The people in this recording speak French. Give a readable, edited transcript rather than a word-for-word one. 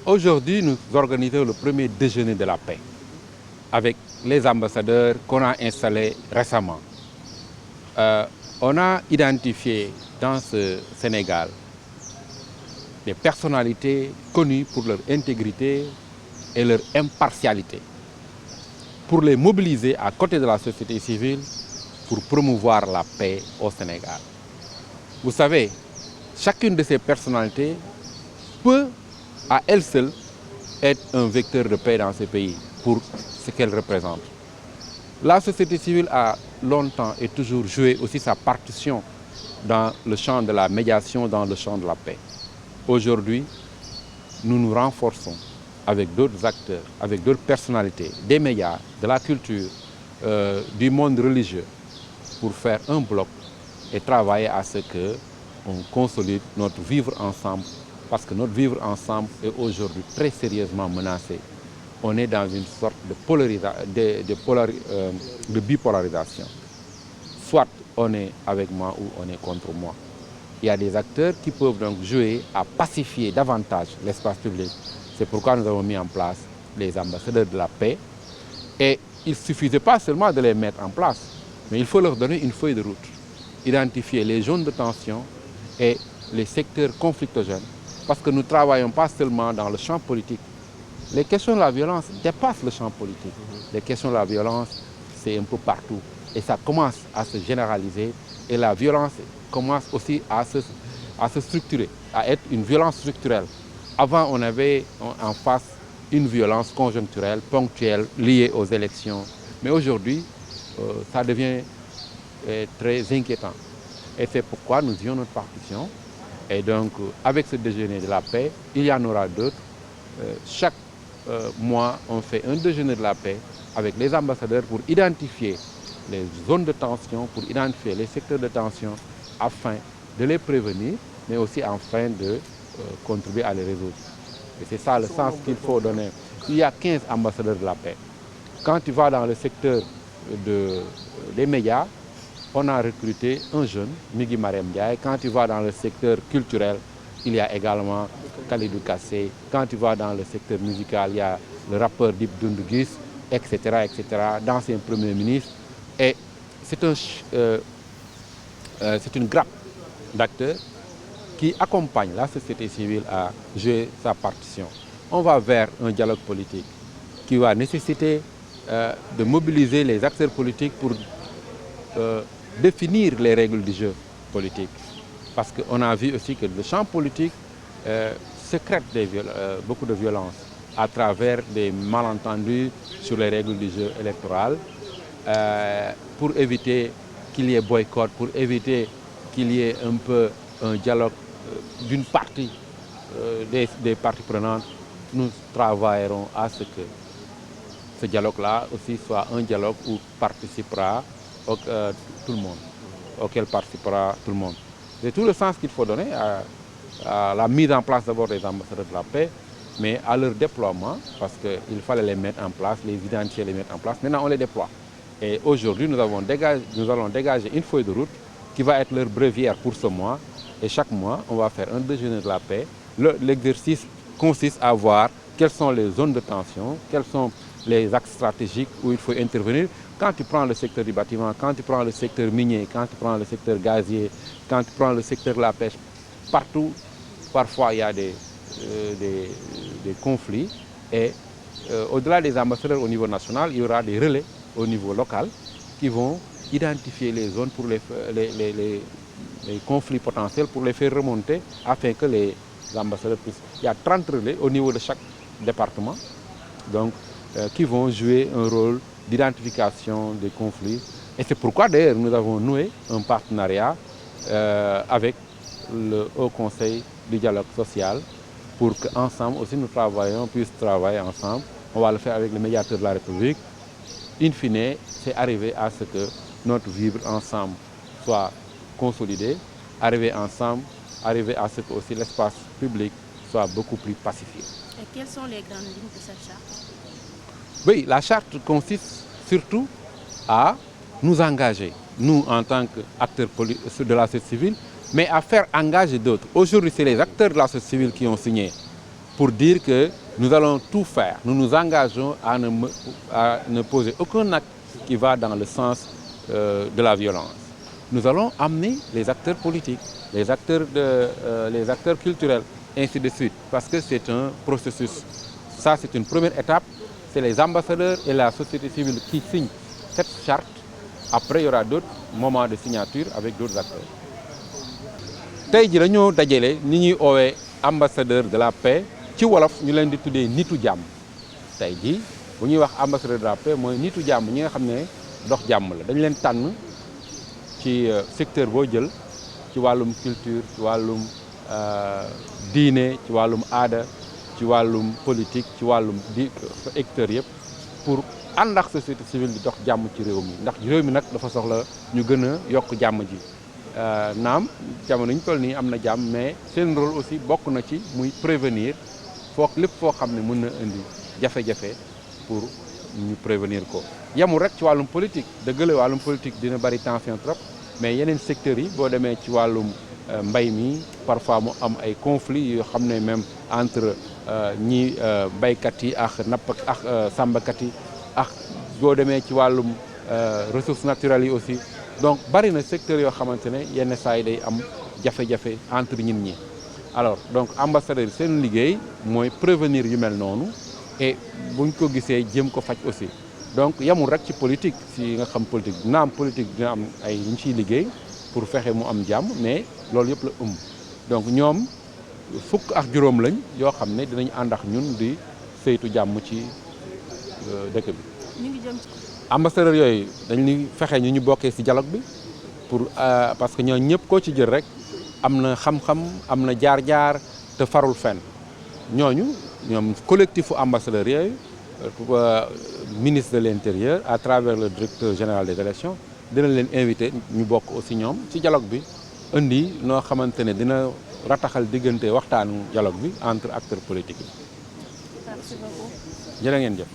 Aujourd'hui, nous organisons le premier déjeuner de la paix avec les ambassadeurs qu'on a installés récemment. On a identifié dans ce Sénégal des personnalités connues pour leur intégrité et leur impartialité, pour les mobiliser à côté de la société civile pour promouvoir la paix au Sénégal. Vous savez, chacune de ces personnalités peut à elle seule être un vecteur de paix dans ce pays pour ce qu'elle représente. La société civile a longtemps et toujours joué aussi sa partition dans le champ de la médiation, dans le champ de la paix. Aujourd'hui, nous nous renforçons avec d'autres acteurs, avec d'autres personnalités, des médias, de la culture, du monde religieux, pour faire un bloc et travailler à ce qu'on consolide notre vivre ensemble, parce que notre vivre ensemble est aujourd'hui très sérieusement menacé. On est dans une sorte de bipolarisation. Soit on est avec moi ou on est contre moi. Il y a des acteurs qui peuvent donc jouer à pacifier davantage l'espace public. C'est pourquoi nous avons mis en place les ambassadeurs de la paix. Et il ne suffisait pas seulement de les mettre en place, mais il faut leur donner une feuille de route. Identifier les zones de tension et les secteurs conflictogènes. Parce que nous ne travaillons pas seulement dans le champ politique. Les questions de la violence dépassent le champ politique. Les questions de la violence, c'est un peu partout. Et ça commence à se généraliser. Et la violence commence aussi à se structurer, à être une violence structurelle. Avant, on avait en face une violence conjoncturelle, ponctuelle, liée aux élections. Mais aujourd'hui, ça devient très inquiétant. Et c'est pourquoi nous ayons notre partition. Et donc, avec ce déjeuner de la paix, il y en aura d'autres. Chaque mois, on fait un déjeuner de la paix avec les ambassadeurs pour identifier les zones de tension, pour identifier les secteurs de tension, afin de les prévenir, mais aussi afin de contribuer à les résoudre. Et c'est ça le sens qu'il faut donner. Il y a 15 ambassadeurs de la paix. Quand tu vas dans le secteur des médias, on a recruté un jeune, Migui Marem Ndiaye. Quand tu vas dans le secteur culturel, il y a également Khalidou Kassé. Quand tu vas dans le secteur musical, il y a le rappeur Dip Doundou Guiss, etc., etc., d'anciens premiers ministres. Et c'est une grappe d'acteurs qui accompagnent la société civile à jouer sa partition. On va vers un dialogue politique qui va nécessiter de mobiliser les acteurs politiques pour définir les règles du jeu politique. Parce qu'on a vu aussi que le champ politique sécrète beaucoup de violence à travers des malentendus sur les règles du jeu électoral pour éviter qu'il y ait boycott, pour éviter qu'il y ait un peu un dialogue d'une partie des parties prenantes. Nous travaillerons à ce que ce dialogue-là aussi soit un dialogue où participera tout le monde, auquel participera tout le monde. C'est tout le sens qu'il faut donner à la mise en place d'abord des ambassadeurs de la paix, mais à leur déploiement, parce qu'il fallait les mettre en place, les identifier, les mettre en place. Maintenant, on les déploie. Et aujourd'hui, nous allons dégager une feuille de route qui va être leur bréviaire pour ce mois. Et chaque mois, on va faire un déjeuner de la paix. L'exercice consiste à voir quelles sont les zones de tension, quels sont les axes stratégiques où il faut intervenir. Quand tu prends le secteur du bâtiment, quand tu prends le secteur minier, quand tu prends le secteur gazier, quand tu prends le secteur de la pêche, partout, parfois il y a des conflits. Et au-delà des ambassadeurs au niveau national, il y aura des relais au niveau local qui vont identifier les zones pour les conflits potentiels, pour les faire remonter afin que les ambassadeurs puissent... Il y a 30 relais au niveau de chaque département, donc, qui vont jouer un rôle d'identification des conflits. Et c'est pourquoi d'ailleurs nous avons noué un partenariat avec le Haut Conseil du dialogue social pour qu'ensemble aussi nous puissions travailler ensemble. On va le faire avec le médiateur de la République. In fine, c'est arriver à ce que notre vivre ensemble soit consolidé, arriver à ce que aussi l'espace public soit beaucoup plus pacifié. Et quelles sont les grandes lignes de cette charte? Oui, la charte consiste surtout à nous engager, nous en tant qu'acteurs de la société civile, mais à faire engager d'autres. Aujourd'hui, c'est les acteurs de la société civile qui ont signé pour dire que nous allons tout faire. Nous nous engageons à ne poser aucun acte qui va dans le sens de la violence. Nous allons amener les acteurs politiques, les acteurs culturels, ainsi de suite, parce que c'est un processus. Ça, c'est une première étape. C'est les ambassadeurs et la société civile qui signent cette charte. Après, il y aura d'autres moments de signature avec d'autres acteurs. Tey ji dañoo dajale ni ñuy oowee ambassadeur de la paix ci wolof ñu leen di tuddee nitu jàmm. Tey ji bu ñuy wax ambassadeur de la paix mooy nitu jàmm ñi nga xam ne dox jàmm la. Dañ leen tànn ci secteur boo jël ci wàllum culture, ci wàllum diine, ci wàllum aada, ci wàllum politique, ci wàllum secteur yëpp pour ànd ak société civile di dox jàmm ci réew mi ndax réew mi nag dafa soxla ñu gën a yokk jàmm ji. Naam jamono ñu toll nii am na jàmm mais seen rôle aussi bokk na ci muy prévenir lépp foo xam ne mën na indi jafe-jafe pour ñu prévenir ko. Yamul rek ci wàllum politique dëgg la wàllum politique dina bari tension trop mais yeneen secteurs yi boo demee ci wàllum mbay mi parfois mu am ay conflits yoo xam ne même entre ñi baykat yi ak napp ak sàmmkat yi ak boo demee ci wàllum ressources naturelles yi aussi. Donc bari na secteur yoo xamante ne yenn saa yi day am jafe-jafe entre ñin ñi alors donc ambassadeur seen liggéey mooy prévenir yu mel noonu et buñ ko gisee jëm ko faj aussi donc yamul rek ci politique si nga xam politique dina am politique dina am ay ñu ciy liggéey pour fexe mu am jàmm mais loolu yëpp la donc ñoom fukk ak juróom lañ yoo xam ne dinañ ànd ak ñun di saytu jàmm ci dëkk bi. ñu ngi jëm ci ambassadeur yooyu dañuy fexe ñu bokkee ci dialogue bi pour parce que ñoo ñëpp koo ci jël rek am na xam-xam am na jaar-jaar te farul fenn ñooñu ñoom collectifu ambassadeur yooyu ministre de l'intérieur à travers le directeur général des élections dina leen invité ñu bokk aussi ñoom ci dialogue bi indi noo xamante ne dina rataxal diggante waxtaanu dialogue bi entre acteurs politiques yi. Merci beaucoup. jërë ngeen jëf.